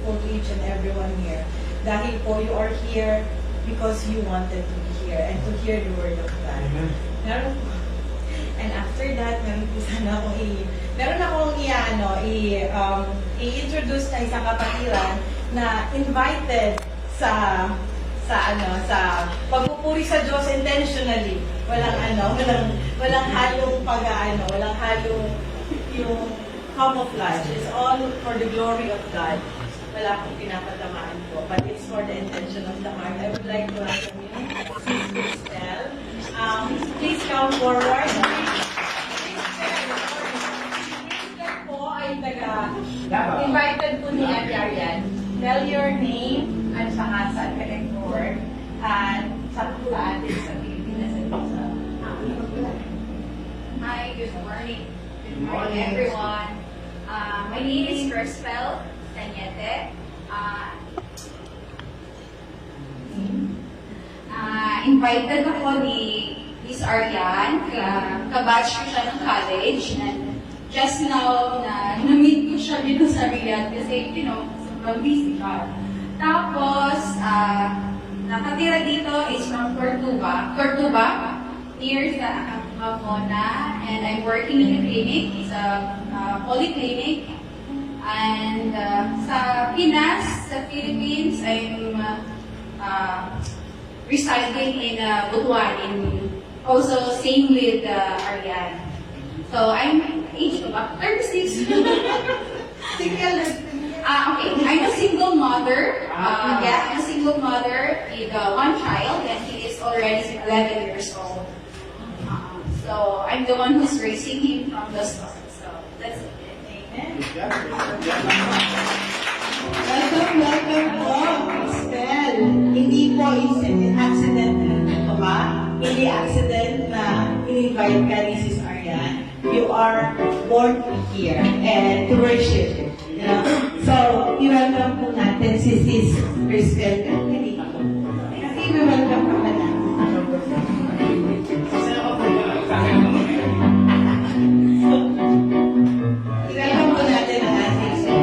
grateful to each and everyone here. Dahil po, you are here because you wanted to be here and to hear the Word of God. Meron po. And after that, meron akong i-introduce na isang kapatiran na invited sa pagpupuri sa Diyos intentionally. Walang halong walang halong yung camouflage. It's all for the glory of God. Wala akong pinapatamaan po, but it's for the intention of the heart. I would like to welcome you, Sis Cristel. Please come forward. Cristel po ay invited po ni Ate Arian. Tell your name at saka sa elector at sa atin sa Pilipinas at sa Hi, good morning. Good morning, everyone. My name is Cristel Cañete. Invited ako ni Miss Arian, kabatch ko siya ng college, and just now na-meet ko siya dito sa Riyadh kasi, sobrang busy siya. Tapos, nakatira dito is from Cordoba, near sa Mona, and I'm working in a clinic. It's a polyclinic. And sa Pinas, sa Philippines, I'm residing in Butuan, also same with Arian. So I'm age about 36. single. Okay, I'm a single mother. I'm a single mother with one child, and he is already 11 years old. So I'm the one who's raising him from the start. So that's it. Welcome po, Cristel. Hindi po accident na ba? Hindi accident na in-invite ka ni Sis Arian. You are born to be here and to worship. So, i-welcome po natin si Sis Cristel. Kasi i-welcome ka pa na. I-welcome po natin ang ating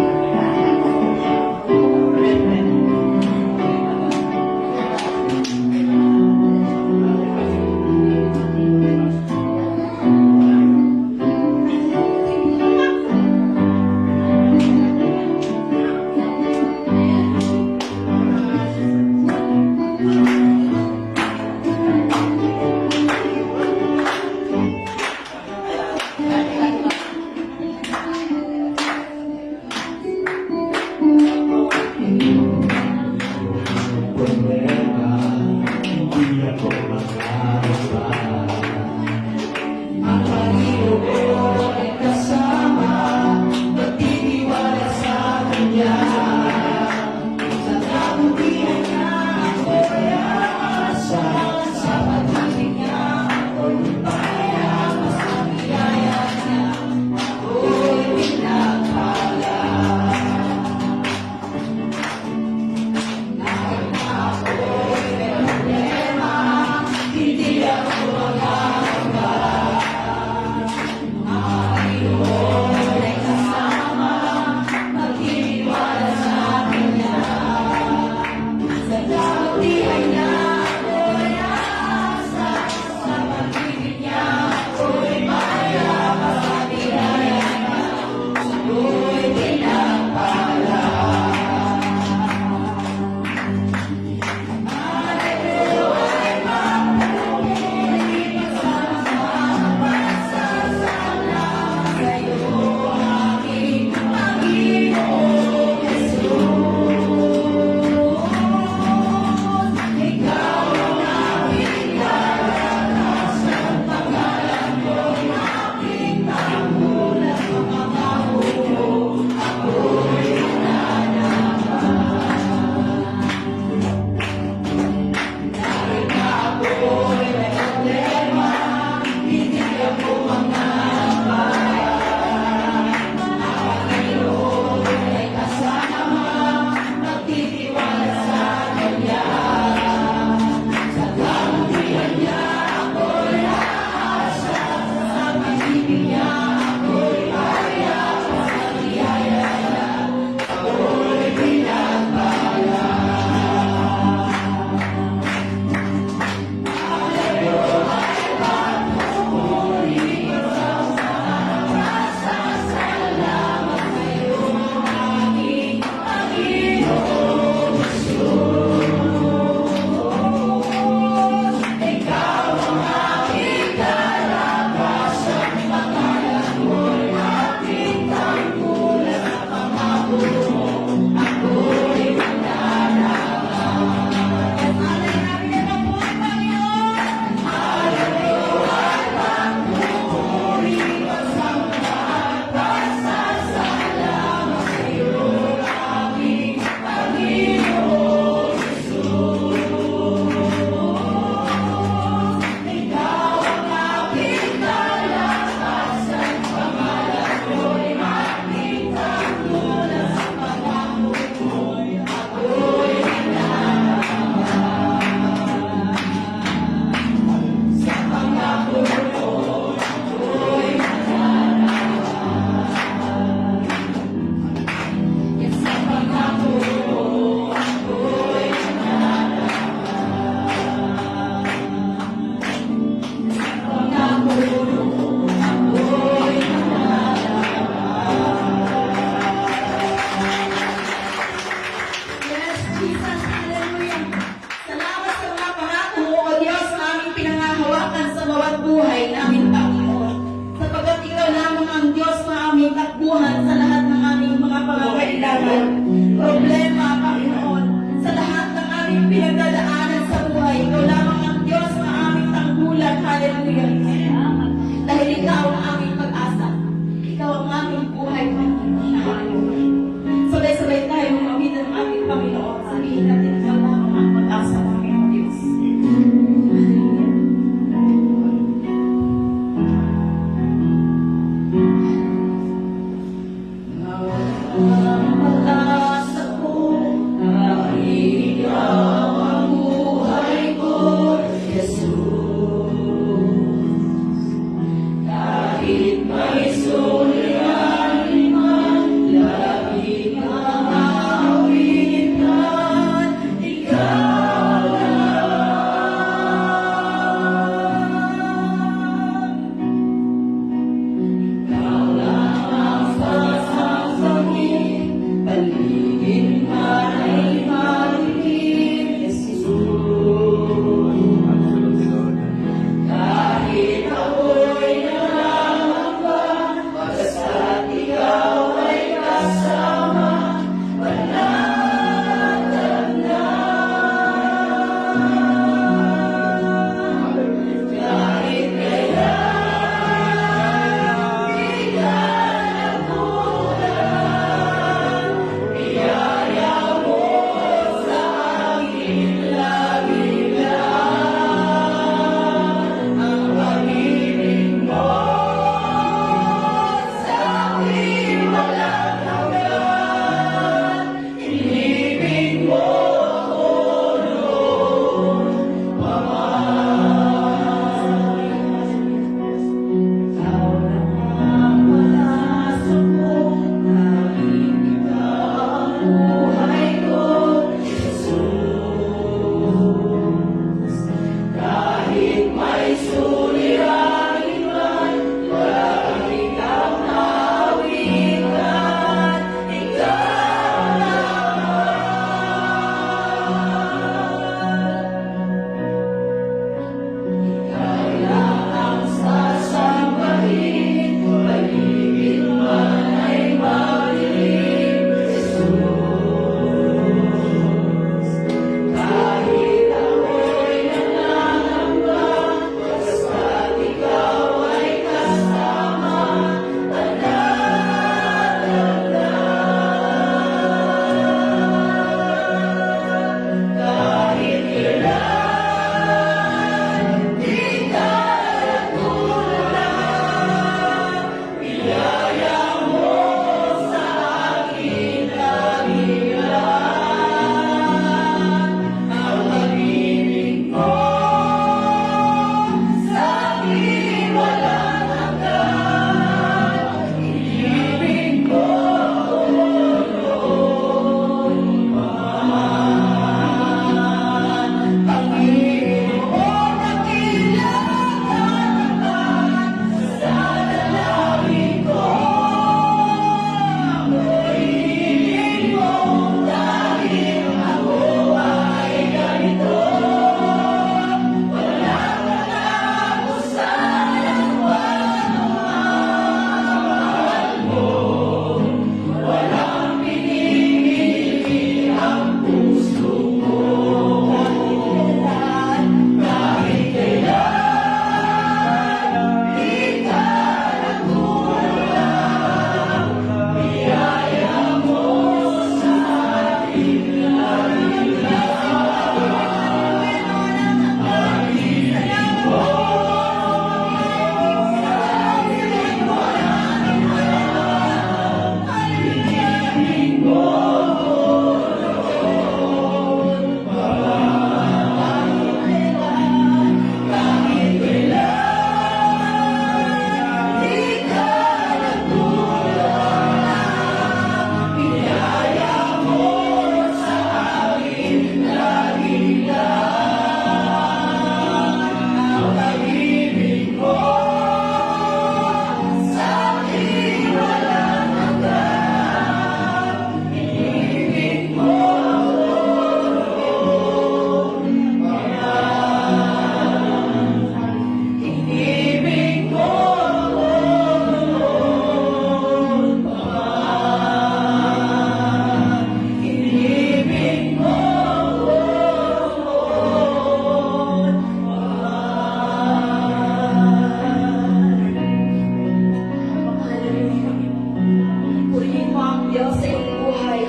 Purihin mo ang Diyos sa iyong buhay,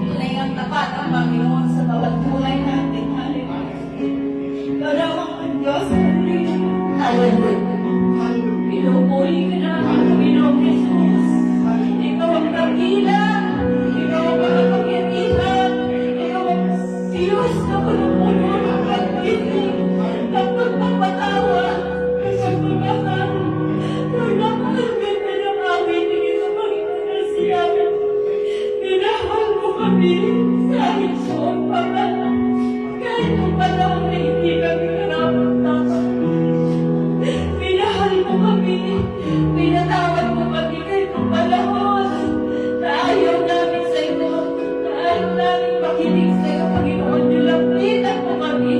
tunay ang tapat ang Panginoon sa bawat buhay natin. Hallelujah. Karawang ang Diyos, hallelujah. Pinupuri ka namin, Panginoong Jesus. Ikaw ang dakila, ikaw ang makapangyarihan, ikaw ang Diyos na puno-puno ng pag-ibig, ng pagpapatawa, ng pagmamahal. Lord, napakaganda ng amin, tingin sa Panginoon na siyamin. Minahal mo kami sa aming suot, Papa. Kahit nung panahon na hindi kami karapat-dapat. Minahal mo kami, pinatawad mo kami kahit nung panahon na ayaw namin sa iyo, na ayaw namin makinig sa iyo, Panginoon. Nilapitan mo kami.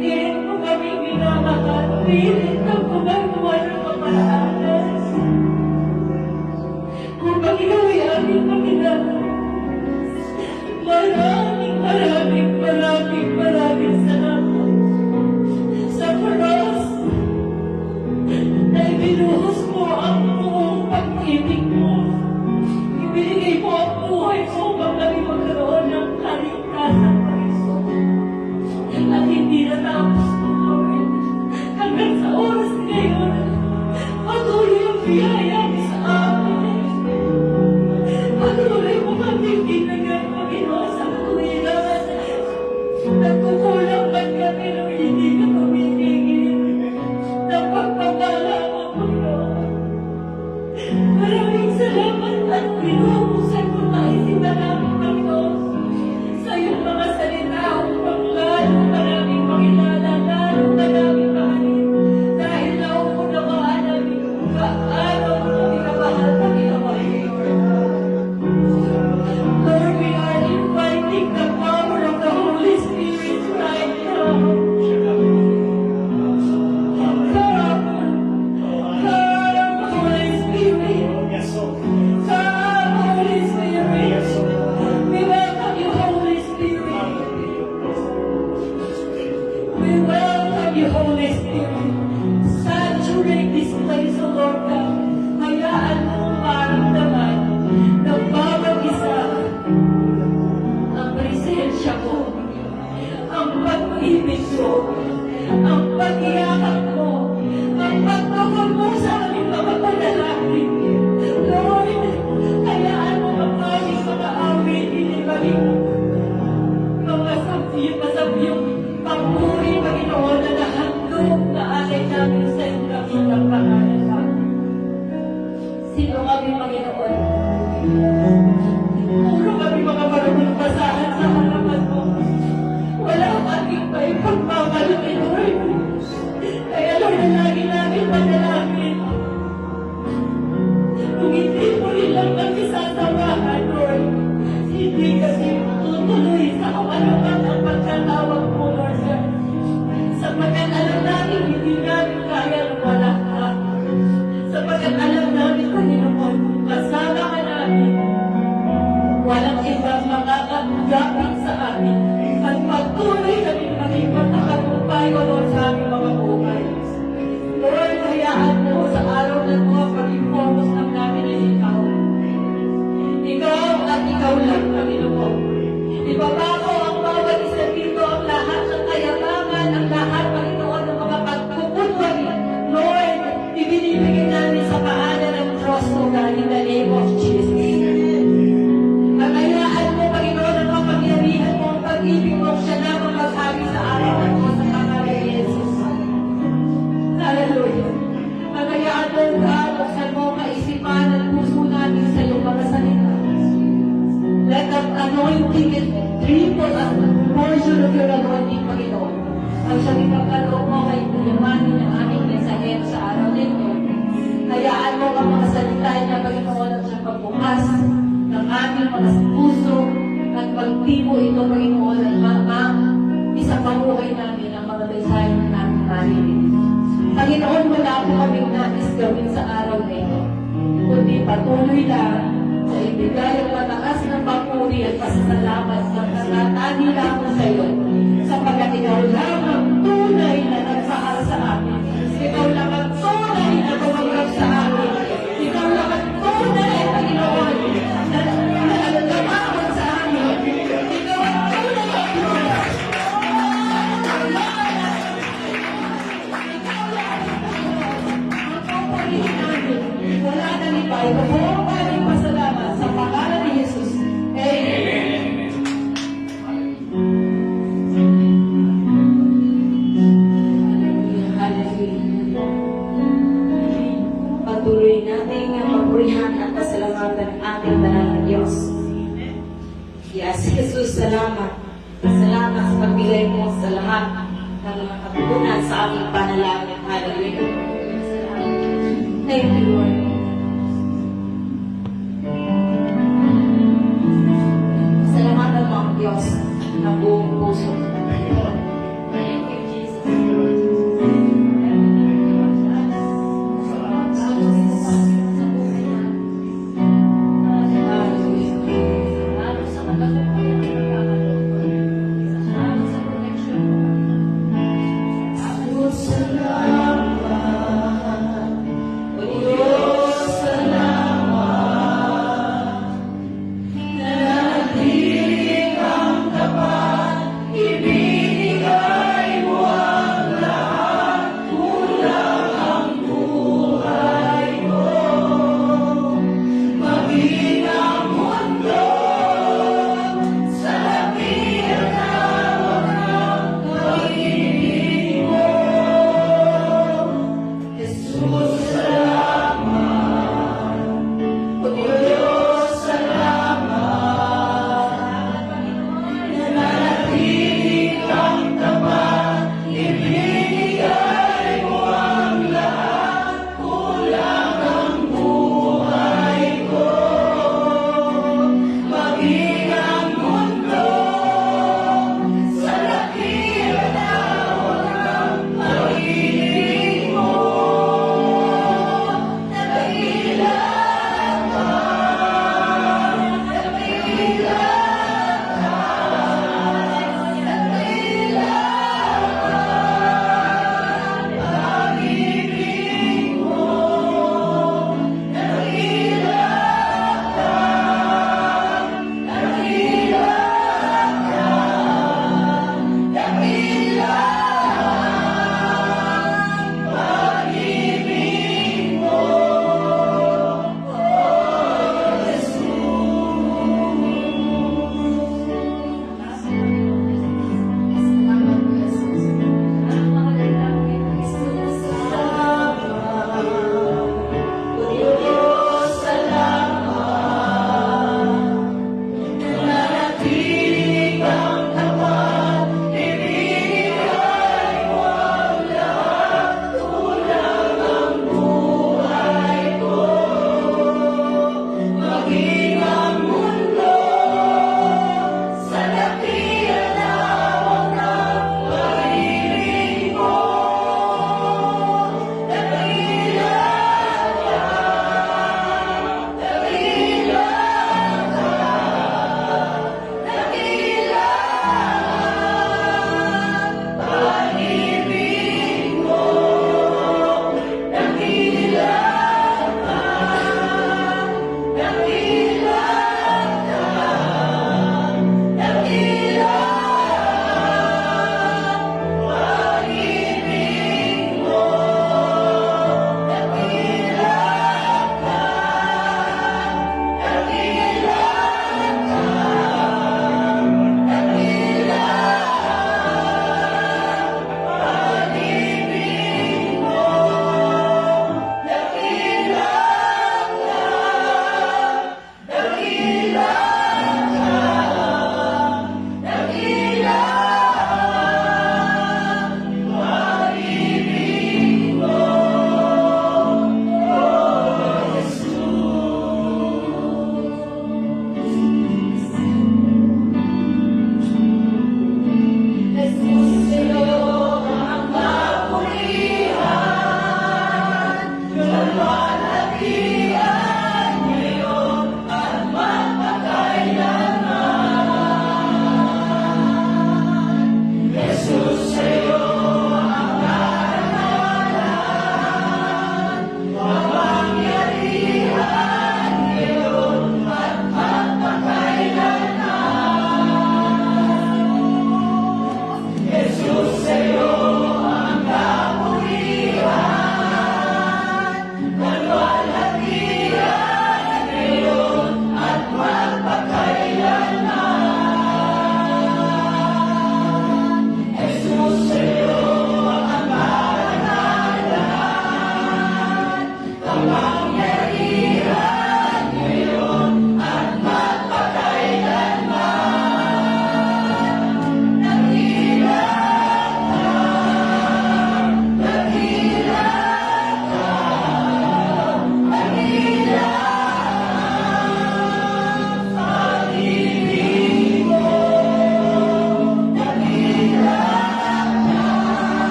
Pilit mo kami minamahal. Pilit ka gumagawa ng kaparaanan. Upang ikaw ay aming Panginoon. Maraming salamat sa cross na ibinuhos mo ang buong pag-ibig mo. Ibinigay mo ang buhay mo upang kami magkaroon ng kaligtasan, Panginoon. At hindi natapos mo, Lord. Hanggang sa oras ngayon, patuloy ang biyaya mo sa amin. Patuloy mo kami binigay, Panginoon, sa kulilan. Nagkukulang man kami nung hindi ka tumitigil ng pagpapala mo, Panginoon. Maraming salamat at pinuhusan mo na isimala mo, Panginoon, sa iyong mga salita upang lalo maraming makilala, lalo maraming mahalin. Dahil nauunawaan namin kung gaano mo kami kamahal, Panginoon. Lord, we are inviting the power of the Holy Spirit right now. Come, Holy Spirit. Come, Holy Spirit. We welcome you, Holy Spirit. We welcome you, Holy Spirit. Saturate this place, O Lord God. Hayaan mo maramdaman ng bawat isa ang presensya ko, ang pag-ibig ko, ang pag-iakap mo, ang pagtukol mo sa aming mga panalangin. Lord, hayaan mo ang aming mga awit, inibalik mga sabyong pagpuri, Panginoon, na nahandog na alay namin sa iyong dakilang pangalan. Sino kami, Panginoon? Puro kami mga marunong basahan sa harapan mo. Wala kaming pa ipagmamalaki, Lord. Kaya, Lord, lagi namin manalangin. Kung hindi mo rin lang kami sasamahan, Lord, hindi kami tutuloy sa kawalangan ang pagkatawag mo, Lord God. Sapagkat alam namin, hindi namin kaya wala ka. Sapagkat alam namin, Panginoon, kasama ka namin. Walang ibang makakagapit sa amin. At pagtuloy kami maging matakagumpay, O Lord, sa aming mga buhay. Lord, hayaan mo sa araw na ito, pag-focus lang namin ay ikaw. Ikaw at ikaw lang, Panginoon. Ibabako ang bawat isa dito, ang lahat ng kayabangan, ang lahat, Panginoon, ng mga pagkukunwari. Lord, ibinibigay namin sa paanan ng Diyos, O God, in the name of Jesus. Ang hayaan mo, Panginoon, ang kapangyarihan mo, ang pag-ibig mo, siya lamang maghari sa araw ng Diyos sa pangalan ni Jesus. Hallelujah. Ang hayaan mo, God, buksan mo ang kaisipan at puso namin sa iyong mga salita. Let the anointing and triple as the portion of your anointing, Panginoon. Ang siyang ipagkaloob mo kay kuyamanin ng aming mensahero sa araw nito. Hayaan mo ang mga salita niya, Panginoon, at siyang pagbukas ng aming mga puso at pagtimo ito, Panginoon, at isang pamuhay namin ang mga mensahe na namin marinig. Panginoon, wala po kaming nais gawin sa araw na ito, kundi patuloy lang sa ibigay ang mataas ng papuri at pasasalamat sa katatani lamang sa iyo, sapagkat ikaw lamang tunay na nagmahal sa amin. Ikaw lamang tunay na tumanggap sa amin. Ikaw lamang tunay, Panginoon, na nagdamahon sa amin. Ikaw ang tunay na Diyos. Wala na ni Pai. Buong paring pasalamat sa pangalan ni Jesus. Amen. Hallelujah. Patuloy natin ang papurihan at pasalamatan ng ating banal na Diyos. Yes, Jesus, salamat. Salamat sa pagbigay mo sa lahat ng mga katutunan sa aming panalangin. Hallelujah. Thank you, Lord.